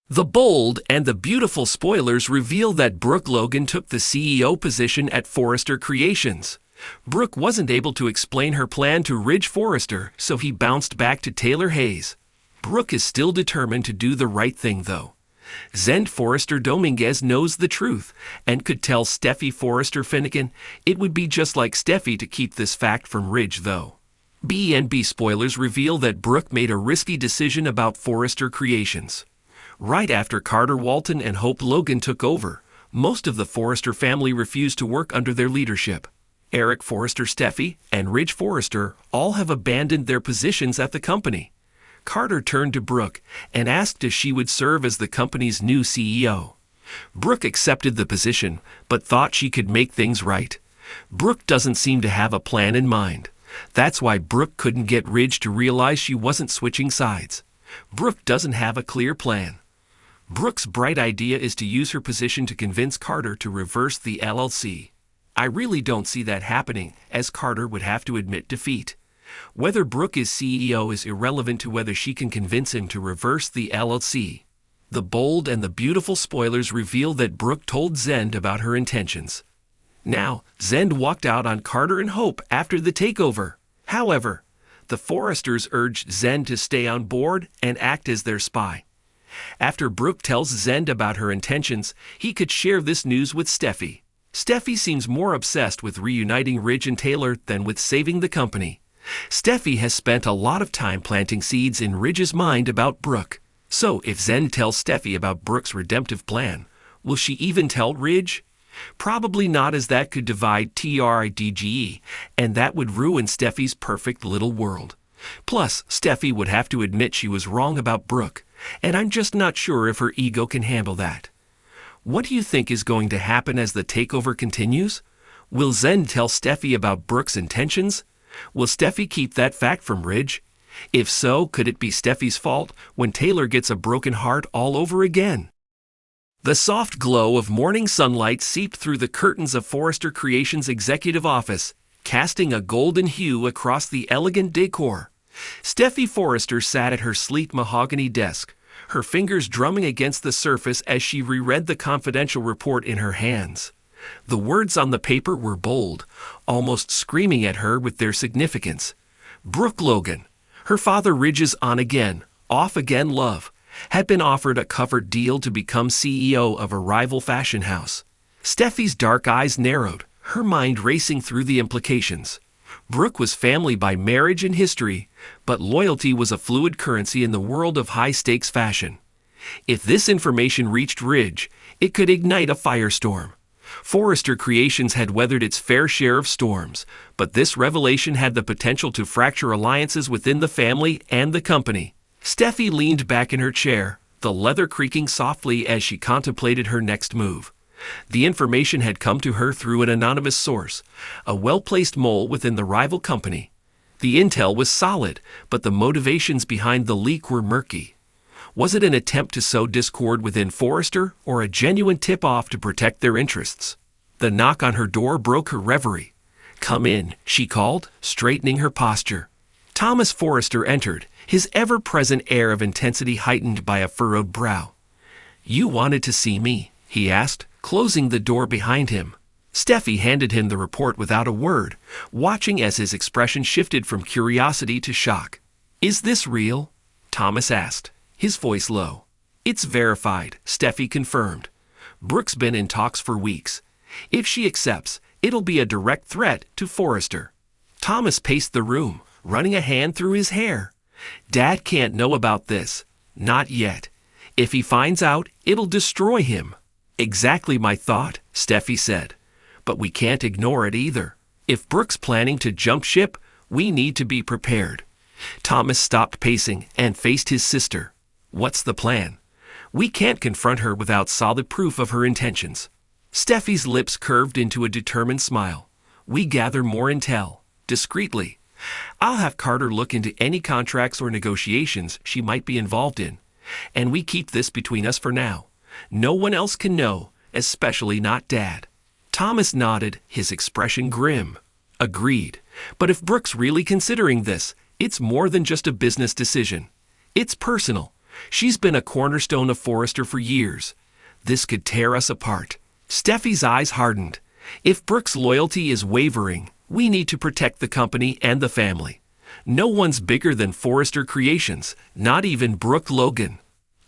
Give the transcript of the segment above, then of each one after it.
The bold and the beautiful spoilers reveal that Brooke Logan took the CEO position at Forrester Creations. Brooke wasn't able to explain her plan to Ridge Forrester, so he bounced back to Taylor Hayes. Brooke is still determined to do the right thing, though. Zend Forrester Dominguez knows the truth and could tell Steffy Forrester Finnegan it would be just like Steffy to keep this fact from Ridge, though. B&B spoilers reveal that Brooke made a risky decision about Forrester Creations. Right after Carter Walton and Hope Logan took over, most of the Forrester family refused to work under their leadership. Eric Forrester Steffy and Ridge Forrester all have abandoned their positions at the company. Carter turned to Brooke and asked if she would serve as the company's new CEO. Brooke accepted the position, but thought she could make things right. Brooke doesn't seem to have a plan in mind. That's why Brooke couldn't get Ridge to realize she wasn't switching sides. Brooke doesn't have a clear plan. Brooke's bright idea is to use her position to convince Carter to reverse the LLC. I really don't see that happening, as Carter would have to admit defeat. Whether Brooke is CEO is irrelevant to whether she can convince him to reverse the LLC. The bold and the beautiful spoilers reveal that Brooke told Zend about her intentions. Now, Zend walked out on Carter and Hope after the takeover. However, the Forresters urged Zend to stay on board and act as their spy. After Brooke tells Zend about her intentions, he could share this news with Steffy. Steffy seems more obsessed with reuniting Ridge and Taylor than with saving the company. Steffy has spent a lot of time planting seeds in Ridge's mind about Brooke. So if Zend tells Steffy about Brooke's redemptive plan, will she even tell Ridge? Probably not, as that could divide TRIDGE, and that would ruin Steffy's perfect little world. Plus, Steffy would have to admit she was wrong about Brooke, and I'm just not sure if her ego can handle that. What do you think is going to happen as the takeover continues? Will Zend tell Steffy about Brooke's intentions? Will Steffy keep that fact from Ridge? If so, could it be Steffy's fault when Taylor gets a broken heart all over again? The soft glow of morning sunlight seeped through the curtains of Forrester Creations' executive office, casting a golden hue across the elegant decor. Steffy Forrester sat at her sleek mahogany desk, her fingers drumming against the surface as she reread the confidential report in her hands. The words on the paper were bold, almost screaming at her with their significance. Brooke Logan, her father Ridge's on-again, off-again love, had been offered a covered deal to become CEO of a rival fashion house. Steffy's dark eyes narrowed, her mind racing through the implications. Brooke was family by marriage and history, but loyalty was a fluid currency in the world of high-stakes fashion. If this information reached Ridge, it could ignite a firestorm. Forrester Creations had weathered its fair share of storms, but this revelation had the potential to fracture alliances within the family and the company. Steffy leaned back in her chair, the leather creaking softly as she contemplated her next move. The information had come to her through an anonymous source, a well-placed mole within the rival company. The intel was solid, but the motivations behind the leak were murky. Was it an attempt to sow discord within Forrester, or a genuine tip-off to protect their interests? The knock on her door broke her reverie. "Come in," she called, straightening her posture. Thomas Forrester entered, his ever-present air of intensity heightened by a furrowed brow. "You wanted to see me?" he asked, closing the door behind him. Steffy handed him the report without a word, watching as his expression shifted from curiosity to shock. "Is this real?" Thomas asked, his voice low. "It's verified," Steffy confirmed. "Brooke's been in talks for weeks. If she accepts, it'll be a direct threat to Forrester." Thomas paced the room, running a hand through his hair. "Dad can't know about this. Not yet. If he finds out, it'll destroy him." "Exactly my thought," Steffy said. "But we can't ignore it either. If Brooke's planning to jump ship, we need to be prepared." Thomas stopped pacing and faced his sister. "What's the plan? We can't confront her without solid proof of her intentions." Steffy's lips curved into a determined smile. "We gather more intel, discreetly. I'll have Carter look into any contracts or negotiations she might be involved in, and we keep this between us for now. No one else can know, especially not Dad." Thomas nodded, his expression grim. "Agreed. But if Brooke's really considering this, it's more than just a business decision. It's personal. She's been a cornerstone of Forrester for years. This could tear us apart. Steffy's eyes hardened. If Brooke's loyalty is wavering, we need to protect the company and the family. No one's bigger than Forrester Creations, not even Brooke Logan.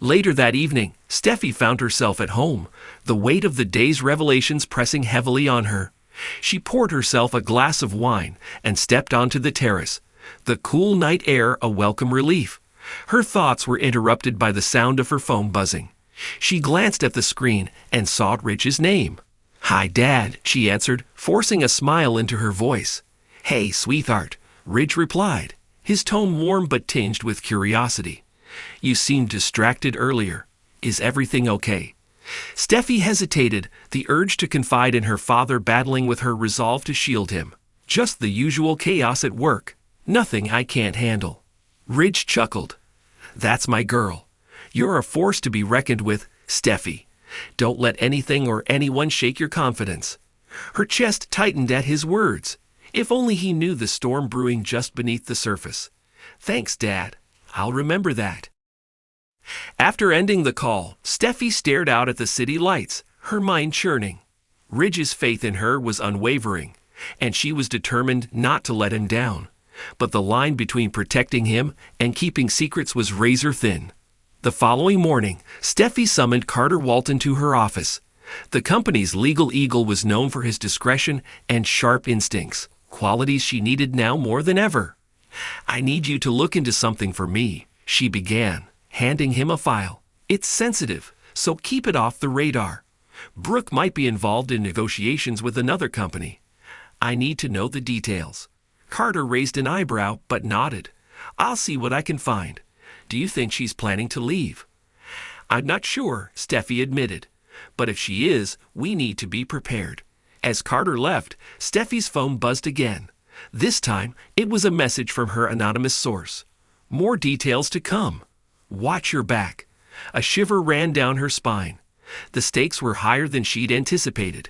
Later that evening, Steffy found herself at home, the weight of the day's revelations pressing heavily on her. She poured herself a glass of wine and stepped onto the terrace, the cool night air a welcome relief. Her thoughts were interrupted by the sound of her phone buzzing. She glanced at the screen and saw Ridge's name. "Hi, Dad," she answered, forcing a smile into her voice. "Hey, sweetheart," Ridge replied, his tone warm but tinged with curiosity. "You seemed distracted earlier. Is everything okay?" Steffy hesitated, the urge to confide in her father battling with her resolve to shield him. "Just the usual chaos at work. Nothing I can't handle." Ridge chuckled. "That's my girl. You're a force to be reckoned with, Steffy. Don't let anything or anyone shake your confidence." Her chest tightened at his words. If only he knew the storm brewing just beneath the surface. "Thanks, Dad. I'll remember that." After ending the call, Steffy stared out at the city lights, her mind churning. Ridge's faith in her was unwavering, and she was determined not to let him down. But the line between protecting him and keeping secrets was razor thin. The following morning, Steffy summoned Carter Walton to her office. The company's legal eagle was known for his discretion and sharp instincts, qualities she needed now more than ever. "I need you to look into something for me," she began, handing him a file. "It's sensitive, so keep it off the radar. Brooke might be involved in negotiations with another company. I need to know the details." Carter raised an eyebrow but nodded. "I'll see what I can find. Do you think she's planning to leave?" "I'm not sure," Steffy admitted. "But if she is, we need to be prepared." As Carter left, Steffy's phone buzzed again. This time, it was a message from her anonymous source. "More details to come. Watch your back." A shiver ran down her spine. The stakes were higher than she'd anticipated,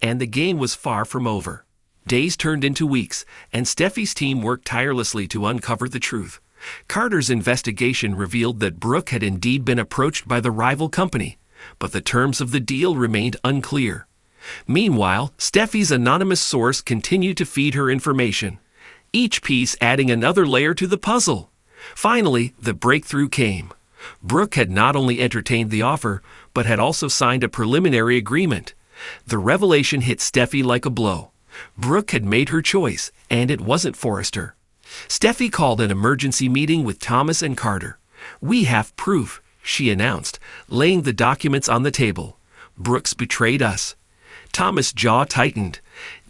and the game was far from over. Days turned into weeks, and Steffy's team worked tirelessly to uncover the truth. Carter's investigation revealed that Brooke had indeed been approached by the rival company, but the terms of the deal remained unclear. Meanwhile, Steffy's anonymous source continued to feed her information, each piece adding another layer to the puzzle. Finally, the breakthrough came. Brooke had not only entertained the offer, but had also signed a preliminary agreement. The revelation hit Steffy like a blow. Brooke had made her choice, and it wasn't Forrester. Steffy called an emergency meeting with Thomas and Carter. "We have proof," she announced, laying the documents on the table. "Brooke's betrayed us." Thomas' jaw tightened.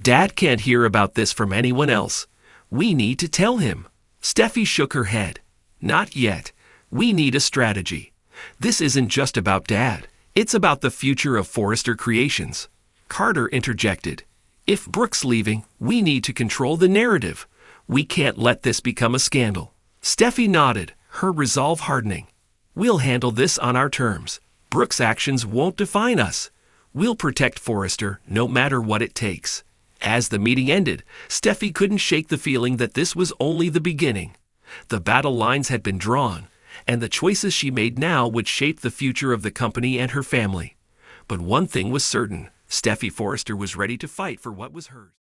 "Dad can't hear about this from anyone else. We need to tell him." Steffy shook her head. "Not yet. We need a strategy. This isn't just about Dad. It's about the future of Forrester Creations." Carter interjected. "If Brooke's leaving, we need to control the narrative. We can't let this become a scandal." Steffy nodded, her resolve hardening. "We'll handle this on our terms. Brooke's actions won't define us. We'll protect Forrester, no matter what it takes." As the meeting ended, Steffy couldn't shake the feeling that this was only the beginning. The battle lines had been drawn, and the choices she made now would shape the future of the company and her family. But one thing was certain, Steffy Forrester was ready to fight for what was hers.